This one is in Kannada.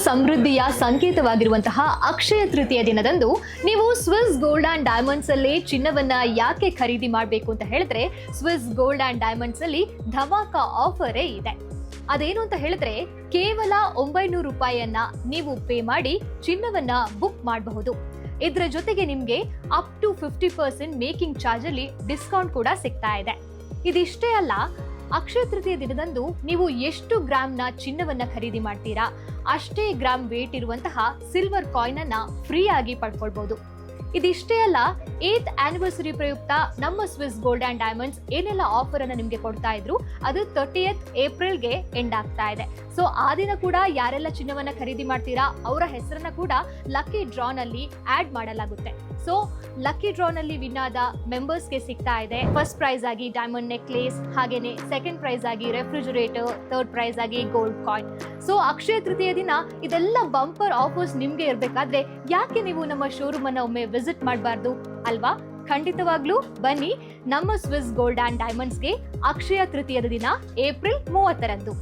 ಸಮೃದ್ಧಿಯ ಸಂಕೇತವಾಗಿರುವಂತಹ ಅಕ್ಷಯ ತೃತೀಯ ದಿನದಂದು ನೀವು ಸ್ವಿಸ್ ಗೋಲ್ಡ್ ಅಂಡ್ ಡೈಮಂಡ್ಸ್ ಅಲ್ಲಿ ಚಿನ್ನವನ್ನ ಯಾಕೆ ಖರೀದಿ ಮಾಡಬೇಕು ಅಂತ ಹೇಳಿದ್ರೆ, ಸ್ವಿಸ್ ಗೋಲ್ಡ್ ಅಂಡ್ ಡೈಮಂಡ್ಸ್ ಅಲ್ಲಿ ಧಮಾಕ ಆಫರೇ ಇದೆ. ಅದೇನು ಅಂತ ಹೇಳಿದ್ರೆ, ಕೇವಲ 900 ರೂಪಾಯಿಯನ್ನ ನೀವು ಪೇ ಮಾಡಿ ಚಿನ್ನವನ್ನ ಬುಕ್ ಮಾಡಬಹುದು. ಇದರ ಜೊತೆಗೆ ನಿಮ್ಗೆ ಅಪ್ ಟು 50% ಮೇಕಿಂಗ್ ಚಾರ್ಜ್ ಅಲ್ಲಿ ಡಿಸ್ಕೌಂಟ್ ಕೂಡ ಸಿಗ್ತಾ ಇದೆ. ಇದಿಷ್ಟೇ ಅಲ್ಲ, ಅಕ್ಷಯ ತೃತೀಯ ದಿನದಂದು ನೀವು ಎಷ್ಟು ಗ್ರಾಮ್ನ ಚಿನ್ನವನ್ನ ಖರೀದಿ ಮಾಡ್ತೀರಾ ಅಷ್ಟೇ ಗ್ರಾಮ್ ವೇಟ್ ಇರುವಂತಹ ಸಿಲ್ವರ್ ಕಾಯಿನ್ ಅನ್ನ ಫ್ರೀ ಆಗಿ ಪಡ್ಕೊಳ್ಬಹುದು. ಇದಿಷ್ಟೇ ಅಲ್ಲ, 8th ಆನಿವರ್ಸರಿ ಪ್ರಯುಕ್ತ ನಮ್ಮ ಸ್ವಿಸ್ ಗೋಲ್ಡ್ ಅಂಡ್ ಡೈಮಂಡ್ಸ್ ಏನೆಲ್ಲ ಆಫರ್ ಅನ್ನ ನಿಮ್ಗೆ ಕೊಡ್ತಾ ಇದ್ರು ಅದು 30th ಏಪ್ರಿಲ್ಗೆ ಎಂಡ್ ಆಗ್ತಾ ಇದೆ. ಸೊ ಆ ದಿನ ಕೂಡ ಯಾರೆಲ್ಲ ಚಿನ್ನವನ್ನ ಖರೀದಿ ಮಾಡ್ತೀರಾ ಅವರ ಹೆಸರನ್ನ ಕೂಡ ಲಕ್ಕಿ ಡ್ರಾ ನಲ್ಲಿ ಆಡ್ ಮಾಡಲಾಗುತ್ತೆ. ಸೊ ಲಕ್ಕಿ ಡ್ರಾ ನಲ್ಲಿ ವಿನ್ ಆದ ಮೆಂಬರ್ಸ್ಗೆ ಸಿಗ್ತಾ ಇದೆ ಫಸ್ಟ್ ಪ್ರೈಸ್ ಆಗಿ ಡೈಮಂಡ್ ನೆಕ್ಲೇಸ್, ಹಾಗೇನೆ ಸೆಕೆಂಡ್ ಪ್ರೈಸ್ ಆಗಿ ರೆಫ್ರಿಜರೇಟರ್, ಥರ್ಡ್ ಪ್ರೈಸ್ ಆಗಿ gold coin. So Akshaya Tritiya ದಿನ ಇದೆಲ್ಲ ಬಂಪರ್ ಆಫರ್ಸ್ ನಿಮ್ಗೆ ಇರ್ಬೇಕಾದ್ರೆ ಯಾಕೆ ನೀವು ನಮ್ಮ ಶೋರೂಮ್ ಅನ್ನ ಒಮ್ಮೆ ವಿಸಿಟ್ ಮಾಡಬಾರ್ದು ಅಲ್ವಾ? ಖಂಡಿತವಾಗ್ಲೂ ಬನ್ನಿ ನಮ್ಮ ಸ್ವಿಸ್ ಗೋಲ್ಡ್ ಅಂಡ್ ಡೈಮಂಡ್ಸ್ಗೆ ಅಕ್ಷಯ ತೃತೀಯದ ದಿನ ಏಪ್ರಿಲ್ 30ರಂದು.